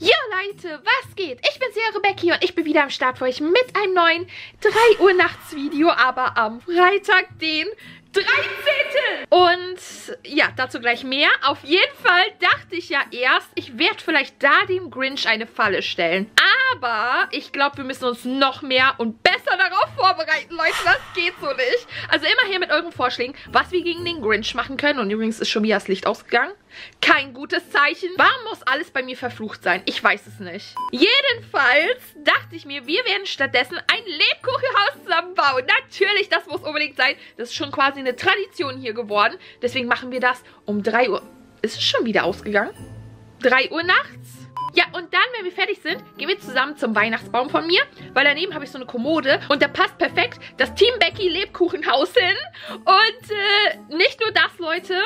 Ja Leute, was geht? Ich bin's, eure Becky, und ich bin wieder am Start für euch mit einem neuen 3 Uhr nachts Video, aber am Freitag, den 13. Und ja, dazu gleich mehr. Auf jeden Fall dachte ich ja erst, ich werde vielleicht da dem Grinch eine Falle stellen. Aber ich glaube, wir müssen uns noch mehr und besser darauf vorbereiten, Leute. Das geht so nicht. Also immer her mit euren Vorschlägen, was wir gegen den Grinch machen können. Und übrigens ist schon wieder das Licht ausgegangen. Kein gutes Zeichen. Warum muss alles bei mir verflucht sein? Ich weiß es nicht. Jedenfalls dachte ich mir, wir werden stattdessen ein Lebkuchenhaus zusammenbauen. Natürlich, das muss unbedingt sein. Das ist schon quasi eine Tradition hier geworden. Deswegen machen wir das um 3 Uhr. Ist es schon wieder ausgegangen? 3 Uhr nachts? Ja, und dann, wenn wir fertig sind, gehen wir zusammen zum Weihnachtsbaum von mir. Weil daneben habe ich so eine Kommode und da passt perfekt das Team Becky Lebkuchenhaus hin. Und nicht nur das, Leute.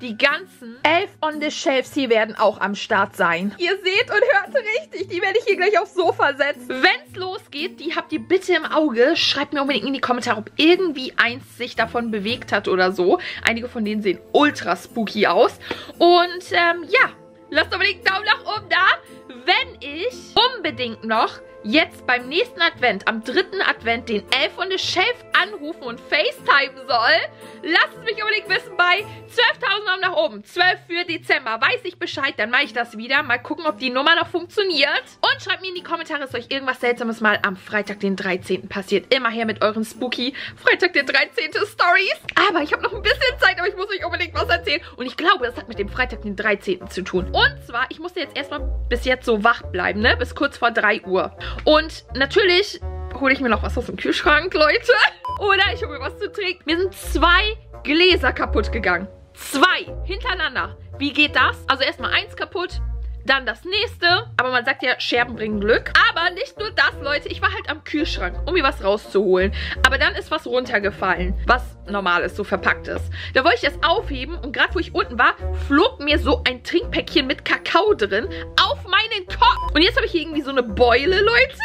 Die ganzen Elf on the Shelves hier werden auch am Start sein. Ihr seht und hört richtig, die werde ich hier gleich aufs Sofa setzen. Wenn es losgeht, die habt ihr bitte im Auge. Schreibt mir unbedingt in die Kommentare, ob irgendwie eins sich davon bewegt hat oder so. Einige von denen sehen ultra spooky aus. Und ja, lasst unbedingt einen Daumen nach oben da, wenn ich unbedingt noch jetzt beim nächsten Advent, am 3. Advent, den Elf on the Shelf anrufen und FaceTime soll. Lasst es mich unbedingt wissen bei 12.000 Daumen nach oben. 12 für Dezember. Weiß ich Bescheid, dann mache ich das wieder. Mal gucken, ob die Nummer noch funktioniert. Und schreibt mir in die Kommentare, ist euch irgendwas Seltsames mal am Freitag, den 13. passiert. Immer her mit euren spooky Freitag, der 13. Stories. Aber ich habe noch ein bisschen Zeit, aber ich muss euch unbedingt was erzählen. Und ich glaube, das hat mit dem Freitag, den 13. zu tun. Und zwar, ich musste jetzt erstmal bis jetzt so wach bleiben, ne? Bis kurz vor 3 Uhr. Und natürlich hole ich mir noch was aus dem Kühlschrank, Leute. Oder ich hole mir was zu trinken. Mir sind 2 Gläser kaputt gegangen. 2 hintereinander. Wie geht das? Also erstmal 1 kaputt, dann das nächste. Aber man sagt ja, Scherben bringen Glück. Aber nicht nur das, Leute. Ich war halt am Kühlschrank, um mir was rauszuholen. Aber dann ist was runtergefallen, was normal ist, so verpackt ist. Da wollte ich das aufheben und gerade wo ich unten war, flog mir so ein Trinkpäckchen mit Kakao drin auf meinen Kopf. Und jetzt habe ich hier irgendwie so eine Beule, Leute.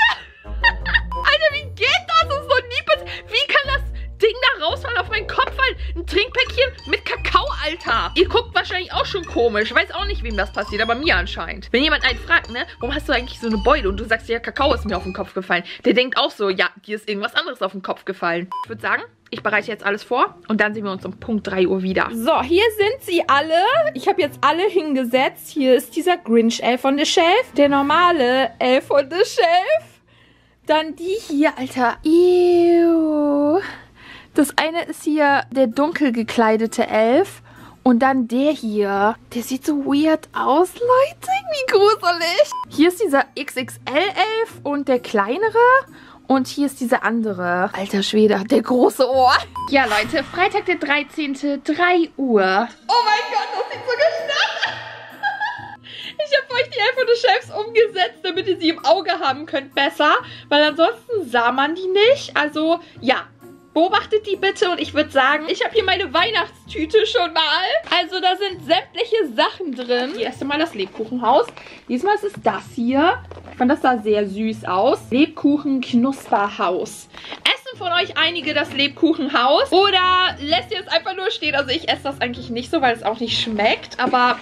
Alter, wie geht das? Das ist so niepes. Wie kann das Ding da rausfallen, auf meinen Kopf fallen? Ein Trinkpäckchen mit Kakao, Alter. Ihr guckt wahrscheinlich auch schon komisch. Weiß auch nicht, wem das passiert, aber mir anscheinend. Wenn jemand einen fragt, ne, warum hast du eigentlich so eine Beule? Und du sagst, ja, Kakao ist mir auf den Kopf gefallen. Der denkt auch so, ja, dir ist irgendwas anderes auf den Kopf gefallen. Ich würde sagen, ich bereite jetzt alles vor und dann sehen wir uns um Punkt 3 Uhr wieder. So, hier sind sie alle. Ich habe jetzt alle hingesetzt. Hier ist dieser Grinch Elf on the Shelf. Der normale Elf on the Shelf. Dann die hier, Alter. Ew. Das eine ist hier der dunkel gekleidete Elf. Und dann der hier. Der sieht so weird aus, Leute. Wie gruselig. Hier ist dieser XXL-Elf und der kleinere. Und hier ist dieser andere. Alter Schwede, hat der große Ohr. Ja, Leute, Freitag der 13. 3 Uhr. Oh mein Gott, das sieht so geschnappt. Ich habe euch die Elf on the Shelves umgesetzt, damit ihr sie im Auge haben könnt besser. Weil ansonsten sah man die nicht. Also, ja. Beobachtet die bitte und ich würde sagen, ich habe hier meine Weihnachtstüte schon mal. Also da sind sämtliche Sachen drin. Hier erst einmal das Lebkuchenhaus. Diesmal ist es das hier. Ich fand, das sah sehr süß aus. Lebkuchen-Knusperhaus. Essen von euch einige das Lebkuchenhaus? Oder lässt ihr es einfach nur stehen? Also ich esse das eigentlich nicht so, weil es auch nicht schmeckt. Aber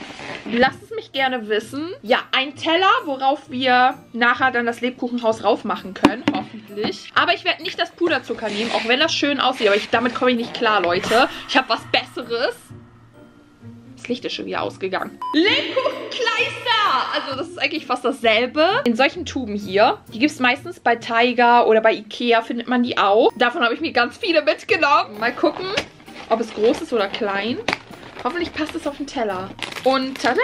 lasst es mich gerne wissen. Ja, ein Teller, worauf wir nachher dann das Lebkuchenhaus raufmachen können. Hoffentlich. Aber ich werde nicht das Puderzucker nehmen, auch wenn das schön aussieht. Aber damit komme ich nicht klar, Leute. Ich habe was Besseres. Das Licht ist schon wieder ausgegangen. Lebkuchenkleister! Also das ist eigentlich fast dasselbe. In solchen Tuben hier. Die gibt es meistens bei Tiger oder bei Ikea findet man die auch. Davon habe ich mir ganz viele mitgenommen. Mal gucken, ob es groß ist oder klein. Hoffentlich passt es auf den Teller. Und tada!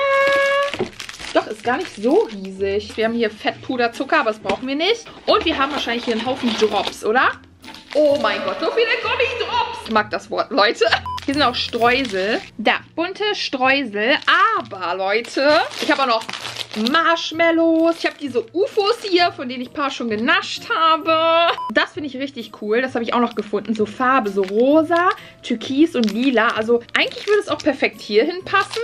Doch, ist gar nicht so riesig. Wir haben hier Fettpuderzucker, aber das brauchen wir nicht. Und wir haben wahrscheinlich hier einen Haufen Drops, oder? Oh mein Gott, so viele Gummi-Drops. Ich mag das Wort, Leute. Hier sind auch Streusel. Da, bunte Streusel. Aber, Leute, ich habe auch noch Marshmallows. Ich habe diese UFOs hier, von denen ich ein paar schon genascht habe. Das finde ich richtig cool. Das habe ich auch noch gefunden. So Farbe, so rosa, türkis und lila. Also eigentlich würde es auch perfekt hier hinpassen.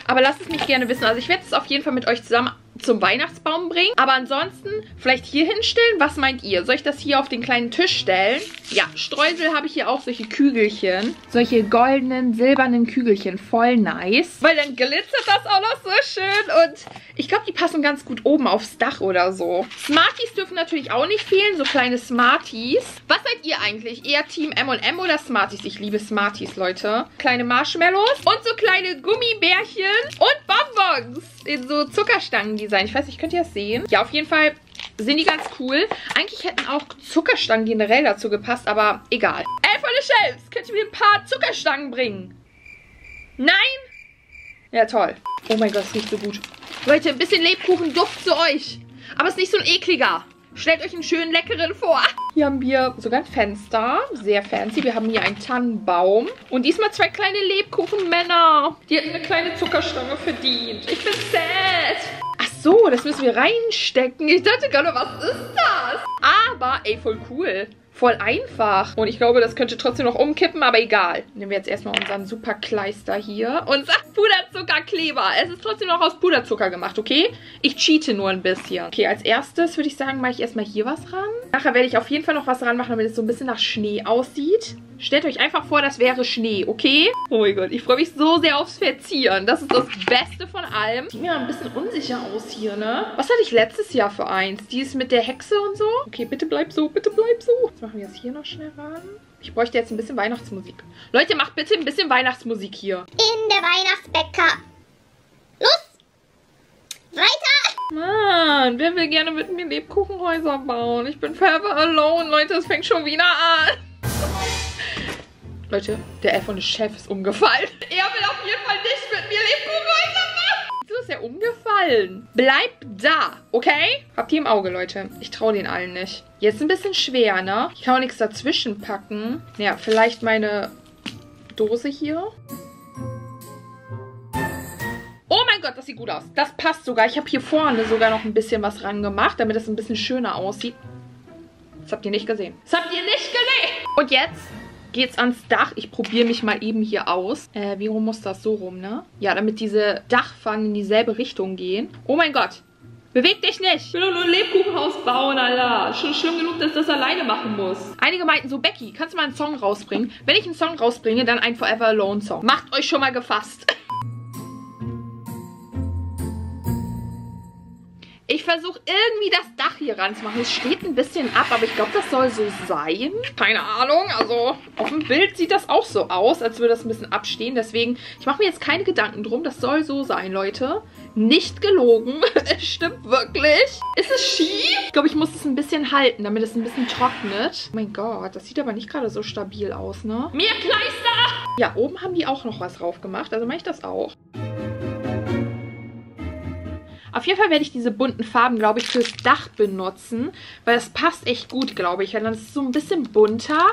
Aber lasst es mich gerne wissen. Also ich werde es auf jeden Fall mit euch zusammen zum Weihnachtsbaum bringen. Aber ansonsten vielleicht hier hinstellen. Was meint ihr? Soll ich das hier auf den kleinen Tisch stellen? Ja, Streusel habe ich hier auch solche Kügelchen. Solche goldenen, silbernen Kügelchen. Voll nice. Weil dann glitzert das auch noch so schön. Und ich glaube, die passen ganz gut oben aufs Dach oder so. Smarties dürfen natürlich auch nicht fehlen. So kleine Smarties. Was seid ihr eigentlich? Eher Team M&M oder Smarties? Ich liebe Smarties, Leute. Kleine Marshmallows und so kleine Gummibärchen und Bonbons in so Zuckerstangen-Design. Ich weiß nicht, könnt ihr das sehen? Ja, auf jeden Fall sind die ganz cool. Eigentlich hätten auch Zuckerstangen generell dazu gepasst, aber egal. Von der Shelves, könnt ihr mir ein paar Zuckerstangen bringen? Nein? Ja, toll. Oh mein Gott, das riecht so gut. Leute, ein bisschen Lebkuchenduft zu euch. Aber es ist nicht so ein ekliger. Stellt euch einen schönen leckeren vor. Hier haben wir sogar ein Fenster. Sehr fancy. Wir haben hier einen Tannenbaum. Und diesmal 2 kleine Lebkuchenmänner. Die hätten eine kleine Zuckerstange verdient. Ich bin sad. Ach so, das müssen wir reinstecken. Ich dachte gerade, was ist das? Aber, ey, voll cool. Voll einfach. Und ich glaube, das könnte trotzdem noch umkippen, aber egal. Nehmen wir jetzt erstmal unseren super Kleister hier. Unser Puderzuckerkleber. Es ist trotzdem noch aus Puderzucker gemacht, okay? Ich cheate nur ein bisschen. Okay, als erstes würde ich sagen, mache ich erstmal hier was ran. Nachher werde ich auf jeden Fall noch was ranmachen, damit es so ein bisschen nach Schnee aussieht. Stellt euch einfach vor, das wäre Schnee, okay? Oh mein Gott, ich freue mich so sehr aufs Verzieren. Das ist das Beste von allem. Sieht mir ein bisschen unsicher aus hier, ne? Was hatte ich letztes Jahr für eins? Die ist mit der Hexe und so? Okay, bitte bleib so, bitte bleib so. Jetzt machen wir das hier noch schnell ran. Ich bräuchte jetzt ein bisschen Weihnachtsmusik. Leute, macht bitte ein bisschen Weihnachtsmusik hier. In der Weihnachtsbäcker. Los! Weiter! Mann, wer will gerne mit mir Lebkuchenhäuser bauen? Ich bin forever alone, Leute, es fängt schon wieder an. Leute, der Elf von der Chef ist umgefallen. Er will auf jeden Fall nicht mit mir Lebkuchenhäuser machen. Wieso ist er umgefallen? Bleibt da, okay? Habt ihr im Auge, Leute. Ich traue den allen nicht. Jetzt ein bisschen schwer, ne? Ich kann auch nichts dazwischen packen. Ja, vielleicht meine Dose hier. Oh mein Gott, das sieht gut aus. Das passt sogar. Ich habe hier vorne sogar noch ein bisschen was ran gemacht, damit es ein bisschen schöner aussieht. Das habt ihr nicht gesehen. Das habt ihr nicht gesehen. Und jetzt geht's ans Dach. Ich probiere mich mal eben hier aus. Wie rum muss das? So rum, ne? Ja, damit diese Dachpfannen in dieselbe Richtung gehen. Oh mein Gott. Beweg dich nicht. Ich will doch nur ein Lebkuchenhaus bauen, Alter. Schon schlimm genug, dass ich das alleine machen muss. Einige meinten so, Becky, kannst du mal einen Song rausbringen? Wenn ich einen Song rausbringe, dann ein Forever Alone Song. Macht euch schon mal gefasst. Ich versuche irgendwie das Dach hier ranzumachen. Es steht ein bisschen ab, aber ich glaube, das soll so sein. Keine Ahnung, also auf dem Bild sieht das auch so aus, als würde das ein bisschen abstehen. Deswegen, ich mache mir jetzt keine Gedanken drum. Das soll so sein, Leute. Nicht gelogen. Es stimmt wirklich. Ist es schief? Ich glaube, ich muss es ein bisschen halten, damit es ein bisschen trocknet. Oh mein Gott, das sieht aber nicht gerade so stabil aus, ne? Mehr Kleister! Ja, oben haben die auch noch was drauf gemacht. Also mache ich das auch. Auf jeden Fall werde ich diese bunten Farben, glaube ich, fürs Dach benutzen, weil das passt echt gut, glaube ich. Weil dann ist es so ein bisschen bunter.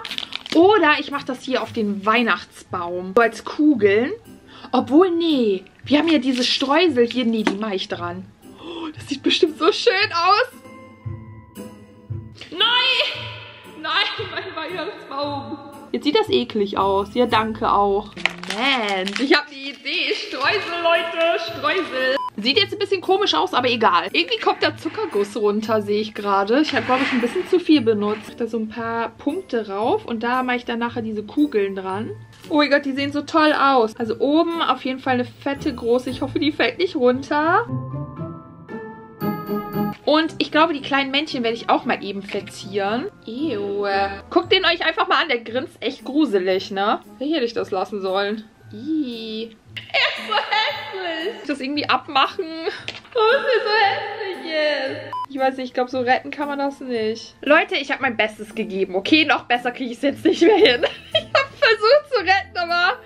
Oder ich mache das hier auf den Weihnachtsbaum, so als Kugeln. Obwohl, nee, wir haben ja diese Streusel hier. Nee, die mache ich dran. Oh, das sieht bestimmt so schön aus. Nein! Nein, mein Weihnachtsbaum. Jetzt sieht das eklig aus. Ja, danke auch. Mensch, ich habe die Idee. Streusel, Leute, Streusel. Sieht jetzt ein bisschen komisch aus, aber egal. Irgendwie kommt der Zuckerguss runter, sehe ich gerade. Ich habe, glaube ich, ein bisschen zu viel benutzt. Da so ein paar Punkte rauf und da mache ich dann nachher diese Kugeln dran. Oh mein Gott, die sehen so toll aus. Also oben auf jeden Fall eine fette, große. Ich hoffe, die fällt nicht runter. Und ich glaube, die kleinen Männchen werde ich auch mal eben verzieren. Ew. Guckt den euch einfach mal an. Der grinst echt gruselig, ne? Wie hätte ich das lassen sollen? Ih. Er ist so hässlich. Das irgendwie abmachen. Oh, es ist so hässlich jetzt. Ich weiß nicht, ich glaube, so retten kann man das nicht. Leute, ich habe mein Bestes gegeben. Okay, noch besser kriege ich es jetzt nicht mehr hin. Ich habe versucht zu retten, aber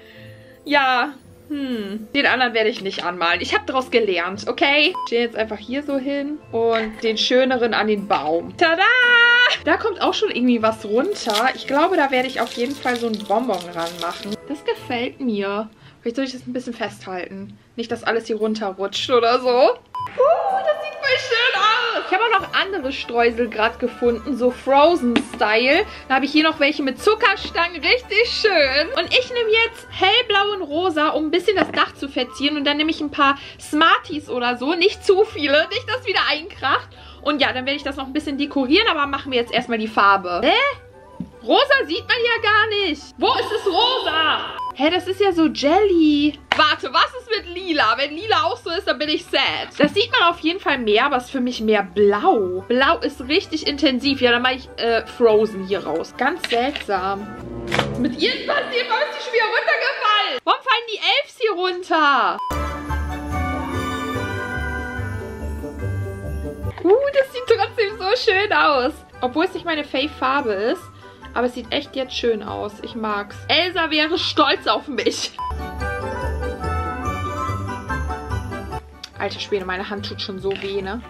ja. Den anderen werde ich nicht anmalen. Ich habe daraus gelernt, okay? Ich stehe jetzt einfach hier so hin und den schöneren an den Baum. Tada! Da kommt auch schon irgendwie was runter. Ich glaube, da werde ich auf jeden Fall so einen Bonbon ranmachen. Das gefällt mir. Vielleicht soll ich das ein bisschen festhalten. Nicht, dass alles hier runterrutscht oder so. Das sieht voll schön aus. Ich habe auch noch andere Streusel gerade gefunden, so Frozen-Style. Da habe ich hier noch welche mit Zuckerstangen, richtig schön. Und ich nehme jetzt hellblau und rosa, um ein bisschen das Dach zu verzieren. Und dann nehme ich ein paar Smarties oder so, nicht zu viele, nicht, dass wieder einkracht. Und ja, dann werde ich das noch ein bisschen dekorieren, aber machen wir jetzt erstmal die Farbe. Rosa sieht man ja gar nicht. Wo ist es rosa? Hä, das ist ja so Jelly. Warte, was ist mit lila? Wenn lila auch so ist, dann bin ich sad. Das sieht man auf jeden Fall mehr, aber es ist für mich mehr blau. Blau ist richtig intensiv. Ja, dann mache ich Frozen hier raus. Ganz seltsam. Mit ihr ist passiert, warum ist die schon wieder runtergefallen? Warum fallen die Elfs hier runter? Das sieht trotzdem so schön aus. Obwohl es nicht meine Fave-Farbe ist. Aber es sieht echt jetzt schön aus. Ich mag's. Elsa wäre stolz auf mich. Alter Schwede, meine Hand tut schon so weh, ne?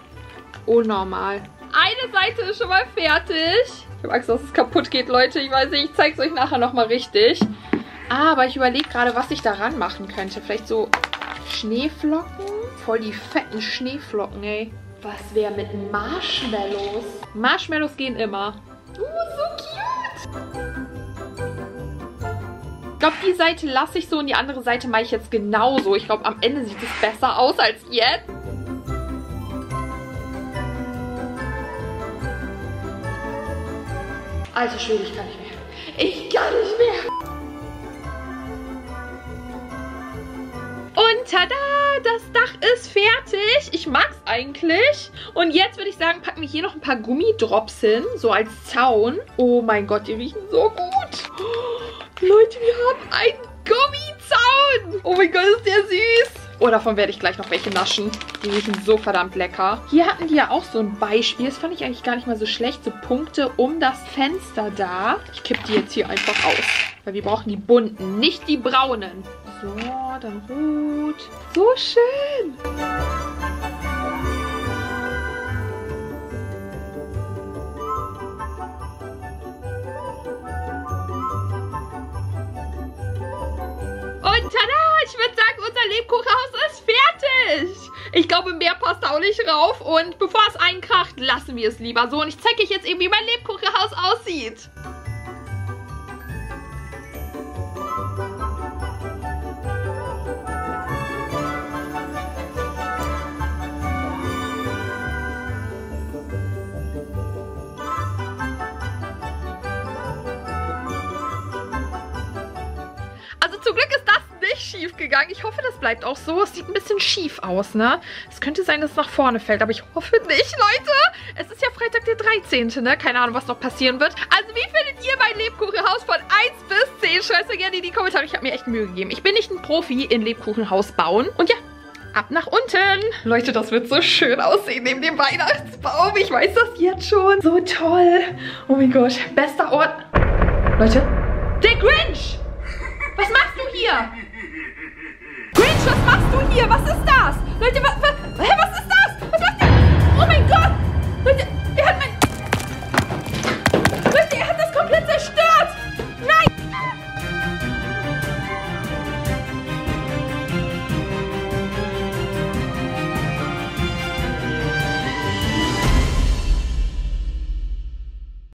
Unnormal. Eine Seite ist schon mal fertig. Ich habe Angst, dass es kaputt geht, Leute. Ich weiß nicht, ich zeige es euch nachher nochmal richtig. Aber ich überlege gerade, was ich daran machen könnte. Vielleicht so Schneeflocken? Voll die fetten Schneeflocken, ey. Was wäre mit Marshmallows? Marshmallows gehen immer. So cute. Ich glaube, die Seite lasse ich so und die andere Seite mache ich jetzt genauso. Ich glaube, am Ende sieht es besser aus als jetzt. Alter Schwede, ich kann nicht mehr. Ich kann nicht mehr. Und tada, das Dach ist fertig. Ich mag es eigentlich. Und jetzt würde ich sagen, packen wir hier noch ein paar Gummidrops hin, so als Zaun. Oh mein Gott, die riechen so gut. Oh, Leute, wir haben einen Gummizaun. Oh mein Gott, ist der süß. Oh, davon werde ich gleich noch welche naschen. Die riechen so verdammt lecker. Hier hatten die ja auch so ein Beispiel. Das fand ich eigentlich gar nicht mal so schlecht. So Punkte um das Fenster da. Ich kippe die jetzt hier einfach aus. Weil wir brauchen die bunten, nicht die braunen. So, dann rot. So schön. Und tada, ich würde sagen, unser Lebkuchenhaus ist fertig. Ich glaube, mehr passt auch nicht rauf. Und bevor es einkracht, lassen wir es lieber so. Und ich zeige euch jetzt eben, wie mein Lebkuchenhaus aussieht. Zum Glück ist das nicht schief gegangen. Ich hoffe, das bleibt auch so. Es sieht ein bisschen schief aus, ne? Es könnte sein, dass es nach vorne fällt, aber ich hoffe nicht, Leute. Es ist ja Freitag der 13., ne? Keine Ahnung, was noch passieren wird. Also, wie findet ihr mein Lebkuchenhaus von 1 bis 10? Schreibt mir gerne in die Kommentare. Ich habe mir echt Mühe gegeben. Ich bin nicht ein Profi in Lebkuchenhaus bauen. Und ja, ab nach unten. Leute, das wird so schön aussehen neben dem Weihnachtsbaum. Ich weiß das jetzt schon. So toll. Oh mein Gott. Bester Ort. Leute, der Grinch. Was machst du hier? Grinch, was machst du hier? Was ist das? Leute, was ist das? Was macht ihr? Oh mein Gott!